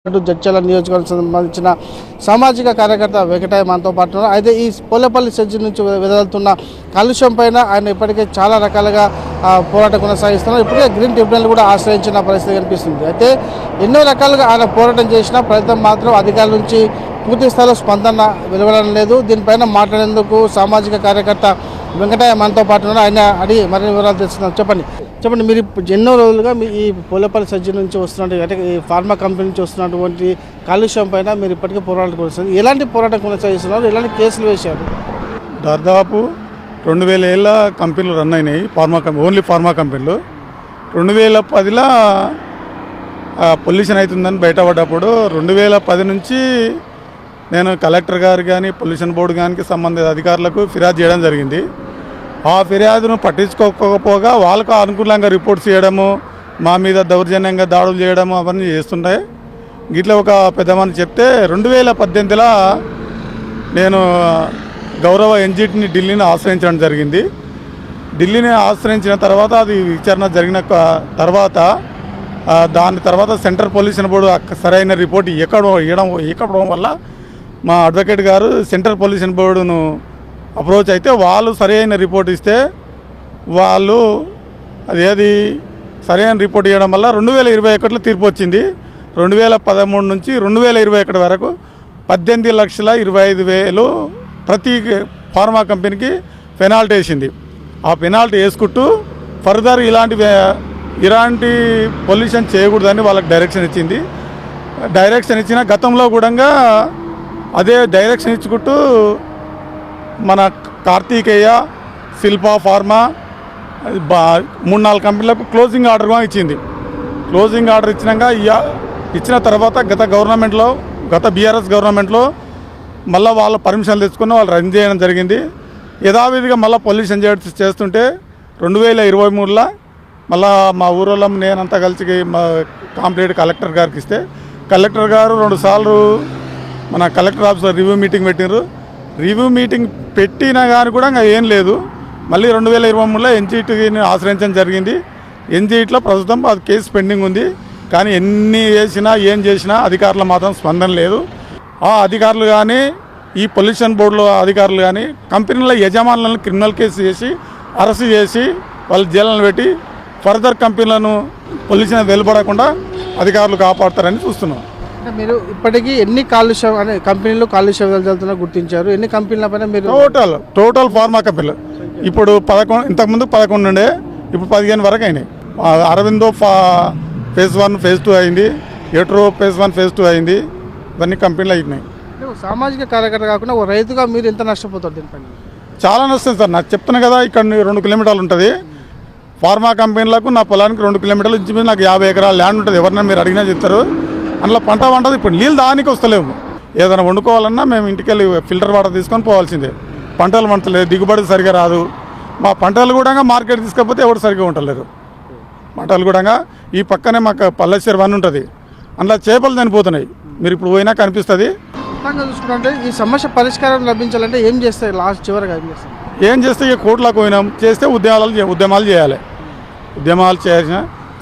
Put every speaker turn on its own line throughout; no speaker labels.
జడ్చల నియోజకవర్గానికి సంబంధించిన సామాజిక కార్యకర్త వెంకటయ్య మనతో పాటు ఉన్నారు. అయితే ఈ పోలేపల్లి సెజ్ నుంచి వెదజల్లుతున్న కాలుష్యం పైన ఆయన ఇప్పటికే చాలా రకాలుగా పోరాటం కొనసాగిస్తున్నారు. ఇప్పటికే గ్రీన్ ట్రిబ్యునల్ కూడా ఆశ్రయించిన పరిస్థితి కనిపిస్తుంది. అయితే ఎన్నో రకాలుగా ఆయన పోరాటం చేసిన ప్రయత్నం మాత్రం అధికారుల నుంచి పూర్తి స్థాయిలో స్పందన వెలువడడం లేదు. దీనిపైన మాట్లాడేందుకు సామాజిక కార్యకర్త వెంకటయ్య మనతో పాటు ఉన్నారు. ఆయన అడిగి మరిన్ని వివరాలు తెలుసుకుందాం. చెప్పండి మీరు ఎన్నో రోజులుగా మీ ఈ పోలేపల్లి సెజ్ నుంచి వస్తున్నట్టు అంటే ఈ ఫార్మా కంపెనీ నుంచి వస్తున్నటువంటి కాలుష్యం పైన మీరు ఇప్పటికే పోరాటం కొనసాగుతుంది. ఎలాంటి పోరాటం కొనసాగిస్తున్నారు, ఎలాంటి కేసులు వేశారు?
దాదాపు 2000 ఏళ్ళ కంపెనీలు రన్ అయినాయి, ఓన్లీ ఫార్మా కంపెనీలు. 2010లో పొల్యూషన్ అవుతుందని బయటపడ్డప్పుడు 2010 నుంచి నేను కలెక్టర్ గారు కానీ పొల్యూషన్ బోర్డు కానీ సంబంధిత అధికారులకు ఫిర్యాదు చేయడం జరిగింది. ఆ ఫిర్యాదును పట్టించుకోకపోగా వాళ్ళకు అనుకూలంగా రిపోర్ట్స్ చేయడము, మా మీద దౌర్జన్యంగా దాడులు చేయడము అవన్నీ చేస్తుంటాయి. గిట్లా ఒక పెద్ద మనిషి చెప్తే 2018లో నేను గౌరవ ఎన్జిటిని ఢిల్లీని ఆశ్రయించడం జరిగింది. ఢిల్లీని ఆశ్రయించిన తర్వాత అది విచారణ జరిగిన తర్వాత దాని తర్వాత సెంట్రల్ పొల్యూషన్ బోర్డు సరైన రిపోర్ట్ ఇవ్వకపోవడం వల్ల మా అడ్వకేట్ గారు సెంట్రల్ పొల్యూషన్ బోర్డును అప్రోచ్ అయితే వాళ్ళు సరైన రిపోర్ట్ ఇస్తే వాళ్ళు అదేది సరైన రిపోర్ట్ ఇవ్వడం వల్ల 2021లో తీర్పు వచ్చింది. 2013 నుంచి 2021 వరకు 18,25,000 ప్రతి ఫార్మా కంపెనీకి పెనాల్టీ వేసింది. ఆ పెనాల్టీ వేసుకుంటూ ఫర్దర్ ఇలాంటి పొల్యూషన్ చేయకూడదని వాళ్ళకి డైరెక్షన్ ఇచ్చింది. డైరెక్షన్ ఇచ్చిన గతంలో కూడా అదే డైరెక్షన్ ఇచ్చుకుంటూ మన కార్తికేయ, శిల్పా ఫార్మా 3-4 కంపెనీలకు క్లోజింగ్ ఆర్డర్ కూడా ఇచ్చింది. క్లోజింగ్ ఆర్డర్ ఇచ్చిన తర్వాత గత బీఆర్ఎస్ గవర్నమెంట్లో మళ్ళీ వాళ్ళ పర్మిషన్ తెచ్చుకుని వాళ్ళు రన్ చేయడం జరిగింది. యథావిధిగా మళ్ళీ పొల్యూషన్ చేస్తుంటే 2023లో మళ్ళీ మా ఊరోళ్ళం నేనంతా కలిసి మా కంప్లీట్ కలెక్టర్ గారికి ఇస్తే కలెక్టర్ గారు 2 సార్లు మన కలెక్టర్ ఆఫీస్లో రివ్యూ మీటింగ్ పెట్టినారు. రివ్యూ మీటింగ్ పెట్టినా కానీ కూడా ఇంకా ఏం లేదు. మళ్ళీ 2023లో ఎన్జిటిని ఆశ్రయించడం జరిగింది. ఎన్జిటిలో ప్రస్తుతం అది కేసు పెండింగ్ ఉంది. కానీ ఎన్ని చేసినా ఏం చేసినా అధికారులు మాత్రం స్పందన లేదు. ఆ అధికారులు కానీ ఈ పొల్యూషన్ బోర్డులో అధికారులు కానీ కంపెనీల యజమానులను క్రిమినల్ కేసు చేసి అరెస్ట్ చేసి వాళ్ళ జైళ్ళను పెట్టి ఫర్దర్ కంపెనీలను పొల్యూషన్ వెలువడకుండా అధికారులు కాపాడుతారని చూస్తున్నాం.
అంటే మీరు ఇప్పటికీ ఎన్ని కాలుష్యం అనే కంపెనీలు కాలుష్య వెదజల్లుతున్నా గుర్తించారు? ఎన్ని కంపెనీల పైన మీరు
టోటల్ ఫార్మా కంపెనీలు ఇప్పుడు 11, ఇంతకుముందు 11 ఉండే, ఇప్పుడు 15 వరకు అయినాయి. అరవిందో ఫేజ్ 1 ఫేజ్ 2 అయింది, ఎట్రో ఫేజ్ 1 ఫేజ్ 2 అయింది. ఇవన్నీ కంపెనీలు అయినాయి.
సామాజిక కార్యకర్త కాకుండా ఒక రైతుగా మీరు ఎంత నష్టపోతారు దీనిపైన?
చాలా నష్టం సార్. నాకు చెప్తున్నా కదా, ఇక్కడ 2 కిలోమీటర్లు ఉంటుంది ఫార్మా కంపెనీలకు. నా పొలానికి 2 కిలోమీటర్లు నుంచి నాకు 50 ఎకరాల ల్యాండ్ ఉంటుంది. ఎవరన్నా మీరు అడిగినా చెప్తారు. అందులో పంట పంటది. ఇప్పుడు నీళ్ళు దానికి వస్తలేము. ఏదైనా వండుకోవాలన్నా మేము ఇంటికి వెళ్ళి ఫిల్టర్ వాటర్ తీసుకొని పోవాల్సిందే. పంటలు పంటలేదు, దిగుబడి సరిగా రాదు. మా పంటలు కూడా మార్కెట్ తీసుకపోతే ఎవరు సరిగా ఉండలేరు. పంటలు కూడా ఈ పక్కనే మాకు పల్లెశ్వరి 1 ఉంటుంది. అందులో చేపలు చనిపోతున్నాయి. మీరు ఇప్పుడు పోయినా కనిపిస్తుంది.
చూసుకుంటే ఈ సమస్య పరిష్కారం లభించాలంటే ఏం చేస్తాయి? లాస్ట్ చివరిగా
ఏం చేస్తే ఇక కోర్టులకు పోయినాం. చేస్తే ఉద్యమాలు చేయాలి. ఉద్యమాలు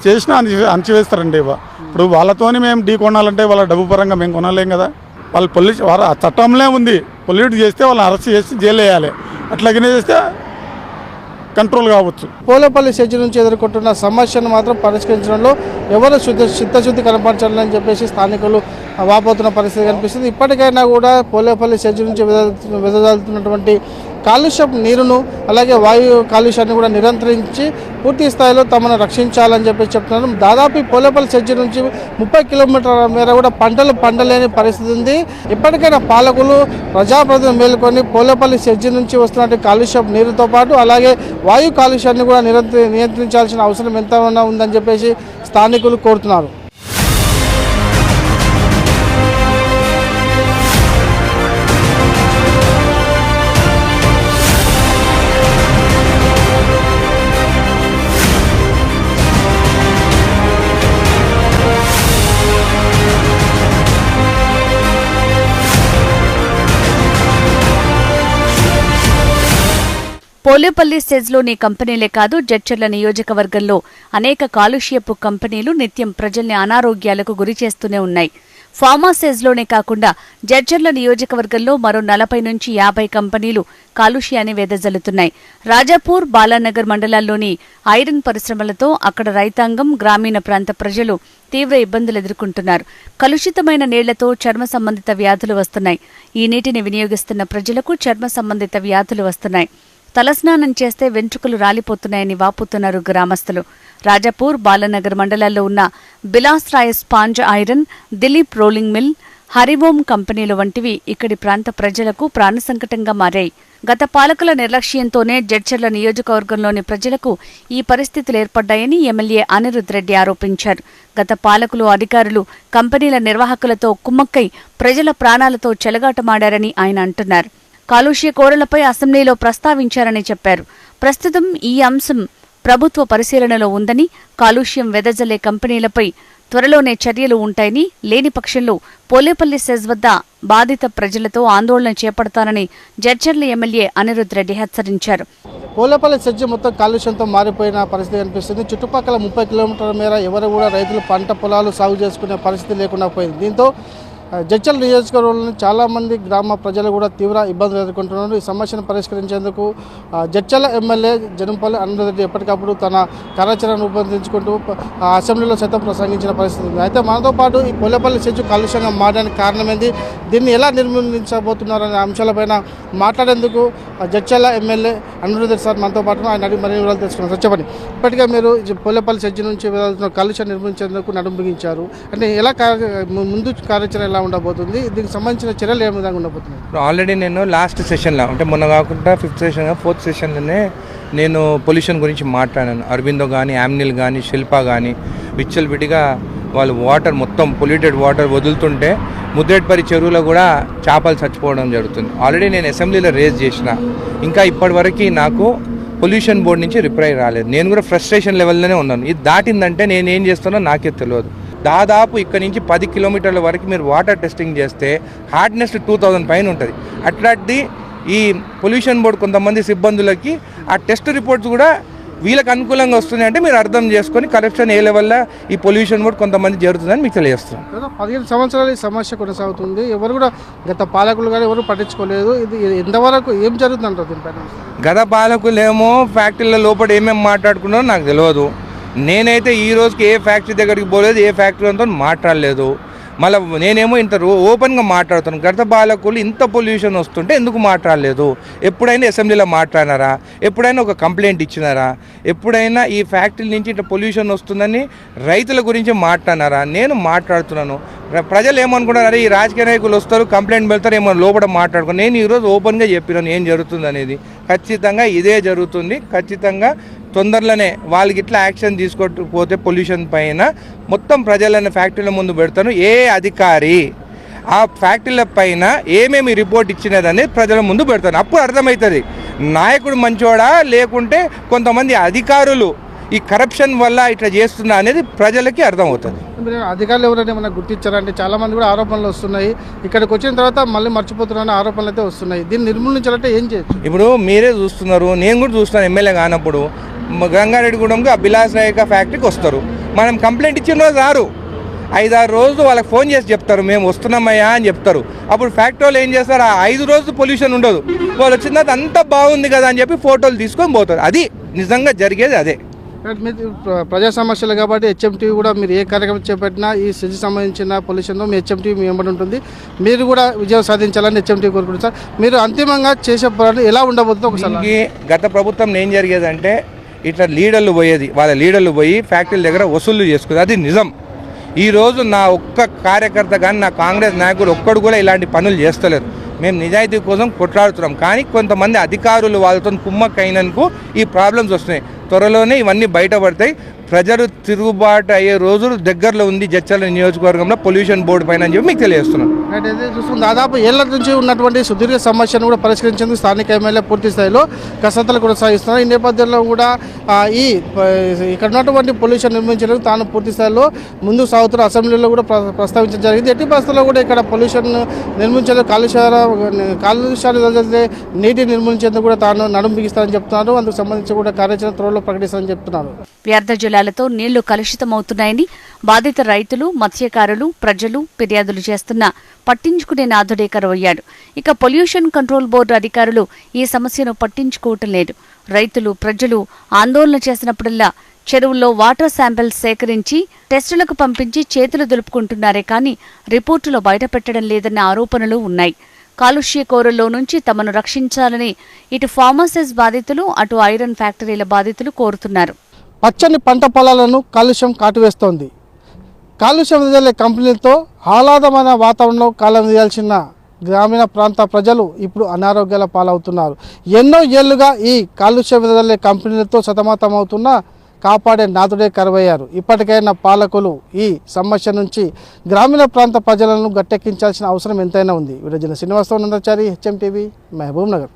చేసినా అణచివేస్తారండి. ఇప్పుడు వాళ్ళతోని మేము ఢీ కొనాలంటే వాళ్ళ డబ్బు పరంగా మేము కొనలేం కదా. వాళ్ళు ఆ చట్టంలో ఉంది. పొల్యూట్ చేస్తే వాళ్ళని అరెస్ట్ చేసి జైలు వేయాలి. అట్లాగనే చేస్తే కంట్రోల్ కావచ్చు.
పోలేపల్లి సెజ్ నుంచి ఎదుర్కొంటున్న సమస్యను మాత్రం పరిష్కరించడంలో ఎవరు చిత్తశుద్ధి కనపరచాలని చెప్పేసి స్థానికులు వాపోతున్న పరిస్థితి కనిపిస్తుంది. ఇప్పటికైనా కూడా పోలేపల్లి సెజ్ నుంచి వెదజల్లుతున్నటువంటి కాలుష్యం నీరును అలాగే వాయు కాలుష్యాన్ని కూడా నిరంతరించి పూర్తి స్థాయిలో తమను రక్షించాలని చెప్పేసి చెప్తున్నారు. దాదాపు పోలేపల్లి సెజ్ నుంచి 30 కిలోమీటర్ల మేర కూడా పంటలేని పరిస్థితి ఉంది. ఇప్పటికైనా పాలకులు ప్రజాప్రతినిధులు మేలుకొని పోలేపల్లి సెజ్ నుంచి వస్తున్నటువంటి కాలుష్యం నీరుతో పాటు అలాగే వాయు కాలుష్యాన్ని కూడా నియంత్రించాల్సిన అవసరం ఎంతైనా ఉందని చెప్పేసి స్థానికులు కోరుతున్నారు.
పోలేపల్లి సెజ్లోని కంపెనీలే కాదు, జడ్చర్ల నియోజకవర్గంలో అనేక కాలుష్యపు కంపెనీలు నిత్యం ప్రజల్ని అనారోగ్యాలకు గురిచేస్తూనే ఉన్నాయి. ఫార్మాసేజ్లోనే కాకుండా జడ్చర్ల నియోజకవర్గంలో మరో 40 నుంచి 50 కంపెనీలు కాలుష్యాన్ని వెదజల్లుతున్నాయి. రాజాపూర్, బాలానగర్ మండలాల్లోని ఐరన్ పరిశ్రమలతో అక్కడ రైతాంగం, గ్రామీణ ప్రాంత ప్రజలు తీవ్ర ఇబ్బందులు ఎదుర్కొంటున్నారు. కలుషితమైన నీళ్లతో చర్మ సంబంధిత వ్యాధులు వస్తున్నాయి. ఈ నీటిని వినియోగిస్తున్న ప్రజలకు చర్మ సంబంధిత వ్యాధులు వస్తున్నాయి. తలస్నానం చేస్తే వెంట్రుకలు రాలిపోతున్నాయని వాపుతున్నారు గ్రామస్తులు. రాజాపూర్, బాలానగర్ మండలాల్లో ఉన్న Bilas Rai sponge iron, Dilip rolling mill, Hariom కంపెనీలు వంటివి ఇక్కడి ప్రాంత ప్రజలకు ప్రాణసంకటంగా మారాయి. గత పాలకుల నిర్లక్ష్యంతోనే జడ్చర్ల నియోజకవర్గంలోని ప్రజలకు ఈ పరిస్థితులు ఏర్పడ్డాయని ఎమ్మెల్యే అనిరుద్ రెడ్డి ఆరోపించారు. గత పాలకులు, అధికారులు కంపెనీల నిర్వాహకులతో కుమ్మక్కై ప్రజల ప్రాణాలతో చెలగాటమాడారని ఆయన అంటున్నారు. కాలుష్య కోరలపై అసెంబ్లీలో ప్రస్తావించారని చెప్పారు. ప్రస్తుతం ఈ అంశం ప్రభుత్వ పరిశీలనలో ఉందని, కాలుష్యం వెదజల్లే కంపెనీలపై త్వరలోనే చర్యలు ఉంటాయని, లేని పక్షంలో పోలేపల్లి సెజ్ వద్ద బాధిత ప్రజలతో ఆందోళన చేపడతానని జడ్చర్ల ఎమ్మెల్యే అనిరుద్ రెడ్డి హెచ్చరించారు.
పోలేపల్లి సెజ్ మొత్తం కాలుష్యంతో మారిపోయిన పరిస్థితి కనిపిస్తుంది. చుట్టుపక్కల 30 కిలోమీటర్ల మేర ఎవరు కూడా రైతులు పంట పొలాలు సాగు చేసుకునే పరిస్థితి లేకుండా పోయింది. దీంతో జడ్చర్ల నియోజకవర్గంలోని చాలామంది గ్రామ ప్రజలు కూడా తీవ్ర ఇబ్బందులు ఎదుర్కొంటున్నారు. ఈ సమస్యను పరిష్కరించేందుకు జడ్చర్ల ఎమ్మెల్యే జనంపల్లి అనిరుద్ రెడ్డి ఎప్పటికప్పుడు తన కార్యాచరణ రూపొందించుకుంటూ అసెంబ్లీలో సైతం ప్రసంగించిన పరిస్థితి ఉంది. అయితే మనతో పాటు ఈ పోలేపల్లి సెజ్ కాలుష్యంగా మారడానికి కారణం ఏంది, దీన్ని ఎలా నిర్మూలించబోతున్నారనే అంశాలపైన మాట్లాడేందుకు జడ్చర్ల ఎమ్మెల్యే అనిరుద్ రెడ్డి సార్ మనతో పాటు ఆయన అడిగి మరిన్ని వివరాలు తెలుసుకున్నారు. సార్ చెప్పండి, ఇప్పటికే మీరు పోలేపల్లి సెజ్ నుంచి వెళ్తున్న కాలుష్యాన్ని నిర్మించేందుకు నడుం బిగించారు. అంటే ఎలా ముందు కార్యాచరణ ఎలా ఉండబోతుంది, దీనికి సంబంధించిన చర్యలు ఏ విధంగా ఉండబోతుంది?
ఆల్రెడీ నేను లాస్ట్ సెషన్లో అంటే మొన్న కాకుండా 5th సెషన్ 4th సెషన్లోనే నేను పొల్యూషన్ గురించి మాట్లాడాను. అరబిందో కానీ, యామ్నిల్ కానీ, శిల్ప కానీ విచ్చలవిడిగా వాళ్ళు వాటర్ మొత్తం పొల్యూటెడ్ వాటర్ వదులుతుంటే ముద్రేట్పరి చెరువులో కూడా చేపలు చచ్చిపోవడం జరుగుతుంది. ఆల్రెడీ నేను అసెంబ్లీలో రేజ్ చేసిన, ఇంకా ఇప్పటివరకు నాకు పొల్యూషన్ బోర్డు నుంచి రిప్లై రాలేదు. నేను కూడా ఫ్రస్ట్రేషన్ లెవెల్లోనే ఉన్నాను. ఇది దాటిందంటే నేను ఏం చేస్తానో నాకే తెలియదు. దాదాపు ఇక్కడ నుంచి 10 కిలోమీటర్ల వరకు మీరు వాటర్ టెస్టింగ్ చేస్తే హార్డ్నెస్ 2000 పైన ఉంటుంది. అట్లాంటిది ఈ పొల్యూషన్ బోర్డు కొంతమంది సిబ్బందులకి ఆ టెస్ట్ రిపోర్ట్స్ కూడా వీళ్ళకి అనుకూలంగా వస్తున్నాయి. అంటే మీరు అర్థం చేసుకొని కరప్షన్ ఏ లెవెల్లో ఈ పొల్యూషన్ బోర్డు కొంతమంది జరుగుతుందని మీకు తెలియజేస్తున్నాం.
15 సంవత్సరాలు ఈ సమస్య కొనసాగుతుంది. ఎవరు కూడా గత పాలకులు కానీ ఎవరు పట్టించుకోలేదు. ఇది ఎంతవరకు ఏం జరుగుతుందంటారు దీనిపైన?
గత పాలకులు ఏమో ఫ్యాక్టరీల లోపల ఏమేమి మాట్లాడుకున్నారో నాకు తెలియదు. నేనైతే ఈ రోజుకి ఏ ఫ్యాక్టరీ దగ్గరికి పోలేదు, ఏ ఫ్యాక్టరీ అంతా మాట్లాడలేదు. మళ్ళీ నేనేమో ఇంత ఓపెన్గా మాట్లాడుతాను. గత పాలకులు ఇంత పొల్యూషన్ వస్తుంటే ఎందుకు మాట్లాడలేదు? ఎప్పుడైనా అసెంబ్లీలో మాట్లాడినారా? ఎప్పుడైనా ఒక కంప్లైంట్ ఇచ్చినారా? ఎప్పుడైనా ఈ ఫ్యాక్టరీ నుంచి ఇట్లా పొల్యూషన్ వస్తుందని రైతుల గురించి మాట్లాడినారా? నేను మాట్లాడుతున్నాను. ప్రజలు ఏమనుకుంటున్నారు, ఈ రాజకీయ నాయకులు వస్తారు, కంప్లైంట్ పెడతారు, ఏమో లోపల మాట్లాడుకుని. నేను ఈరోజు ఓపెన్గా చెప్పినాను ఏం జరుగుతుంది అనేది. ఖచ్చితంగా ఇదే జరుగుతుంది. ఖచ్చితంగా తొందరలోనే వాళ్ళకి ఇట్లా యాక్షన్ తీసుకోకపోతే పొల్యూషన్ పైన మొత్తం ప్రజలను ఫ్యాక్టరీల ముందు పెడతాను. ఏ అధికారి ఆ ఫ్యాక్టరీల పైన ఏమేమి రిపోర్ట్ ఇచ్చినదని ప్రజల ముందు పెడతాను. అప్పుడు అర్థమవుతుంది నాయకుడు మంచోడా లేకుంటే కొంతమంది అధికారులు ఈ కరప్షన్ వల్ల ఇట్లా చేస్తున్నా అనేది ప్రజలకి అర్థమవుతుంది.
అధికారులు ఎవరైనా ఏమైనా గుర్తించారంటే చాలా మంది కూడా ఆరోపణలు వస్తున్నాయి. ఇక్కడికి వచ్చిన తర్వాత మళ్ళీ మర్చిపోతున్న ఆరోపణలు అయితే వస్తున్నాయి. దీన్ని నిర్మూలించాలంటే ఏం చేయొచ్చు?
ఇప్పుడు మీరే చూస్తున్నారు, నేను కూడా చూస్తున్నాను. ఎమ్మెల్యే కానప్పుడు గంగారెడ్డిగూడెంకి ఆ బిలాస్ రాయక ఫ్యాక్టరీకి వస్తారు. మనం కంప్లైంట్ ఇచ్చిన రోజు రారు, 5-6 రోజులు వాళ్ళకి ఫోన్ చేసి చెప్తారు మేము వస్తున్నామయ్యా అని చెప్తారు. అప్పుడు ఫ్యాక్టరీ వాళ్ళు ఏం చేస్తారు, ఆ 5 రోజులు పొల్యూషన్ ఉండదు. వాళ్ళు వచ్చిన తర్వాత అంతా బాగుంది కదా అని చెప్పి ఫోటోలు తీసుకొని పోతారు. అది నిజంగా జరిగేది అదే.
ప్రజా సమస్యలు కాబట్టి హెచ్ఎంటీ కూడా మీరు ఏ కార్యక్రమం చేపట్టినా ఈ సెజ్ సంబంధించిన పొల్యూషన్లో మీ హెచ్ఎంటీ మీ వెంబడి ఉంటుంది. మీరు కూడా విజయం సాధించాలని హెచ్ఎంటీ కోరుకుంటుంది. సార్, మీరు అంతిమంగా చేసే పోరాటం ఎలా ఉండబోతుందో ఒకసారి.
గత ప్రభుత్వం ఏం జరిగేదంటే ఇట్లా లీడర్లు పోయేది, వాళ్ళ లీడర్లు పోయి ఫ్యాక్టరీల దగ్గర వసూళ్లు చేసుకునేది. అది నిజం. ఈరోజు నా ఒక్క కార్యకర్త కానీ నా కాంగ్రెస్ నాయకుడు ఒక్కడు కూడా ఇలాంటి పనులు చేస్తలేరు. మేము నిజాయితీ కోసం కొట్లాడుతున్నాం. కానీ కొంతమంది అధికారులు వాళ్ళతో కుమ్మక్కైనందుకు ఈ ప్రాబ్లమ్స్ వస్తున్నాయి. త్వరలోనే ఇవన్నీ బయటపడతాయి. ప్రజలు తిరుగుబాటు అయ్యే రోజులు దగ్గరలో ఉంది జడ్చర్ల నియోజకవర్గంలో పొల్యూషన్ బోర్డు పైన అని చెప్పి మీకు తెలియజేస్తున్నాను.
చూసుకుని దాదాపు ఏళ్ల నుంచి ఉన్నటువంటి సుదీర్ఘ సమస్యను కూడా పరిష్కరించేందుకు స్థానిక ఎమ్మెల్యే పూర్తి స్థాయిలో కసరత్తులు కొనసాగిస్తున్నారు. ఈ నేపథ్యంలో కూడా ఇక్కడ ఉన్నటువంటి పొల్యూషన్ నిర్మించడానికి తాను పూర్తి స్థాయిలో ముందు సాగుతున్న అసెంబ్లీలో కూడా ప్రస్తావించడం జరిగింది. ఎట్టి పరిస్థితుల్లో కూడా ఇక్కడ పొల్యూషన్ నిర్మించేందుకు కాలుష్యాన్ని నీటిని నిర్మించేందుకు కూడా తాను నడుం బిగిస్తానని చెప్తున్నారు. అందుకు సంబంధించి కూడా కార్యాచరణ త్వరలో ప్రకటిస్తానని చెప్తున్నారు.
వ్యర్థ జలాలతో నీళ్లు కలుషితమవుతున్నాయని బాధిత రైతులు, మత్స్యకారులు, ప్రజలు ఫిర్యాదులు చేస్తున్నా పట్టించుకునే నాథుడే కరువయ్యాడు. ఇక పొల్యూషన్ కంట్రోల్ బోర్డు అధికారులు ఈ సమస్యను పట్టించుకోవటం లేదు. రైతులు, ప్రజలు ఆందోళన చేసినప్పుడల్లా చెరువుల్లో వాటర్ శాంపిల్స్ సేకరించి టెస్టులకు పంపించి చేతులు దులుపుకుంటున్నారే కానీ రిపోర్టులో బయటపెట్టడం లేదన్న ఆరోపణలు ఉన్నాయి. కాలుష్య కోరల్లో నుంచి తమను రక్షించాలని ఇటు ఫార్మసిస్ బాధితులు, అటు ఐరన్ ఫ్యాక్టరీల బాధితులు కోరుతున్నారు.
పచ్చని పంట పొలాలను కాలుష్యం కాటువేస్తోంది. కాలుష్యం వెదజల్లే కంపెనీలతో ఆహ్లాదమైన వాతావరణంలో కాలం తీయాల్సిన గ్రామీణ ప్రాంత ప్రజలు ఇప్పుడు అనారోగ్యాల పాలవుతున్నారు. ఎన్నో ఏళ్లుగా ఈ కాలుష్యం వెదజల్లే కంపెనీలతో సతమతమవుతున్నా కాపాడే నాథుడే కరువయ్యారు. ఇప్పటికైనా పాలకులు ఈ సమస్య నుంచి గ్రామీణ ప్రాంత ప్రజలను గట్టెక్కించాల్సిన అవసరం ఎంతైనా ఉంది. Video Srinivasarao Nandachari, HM TV, Mahbub Nagar.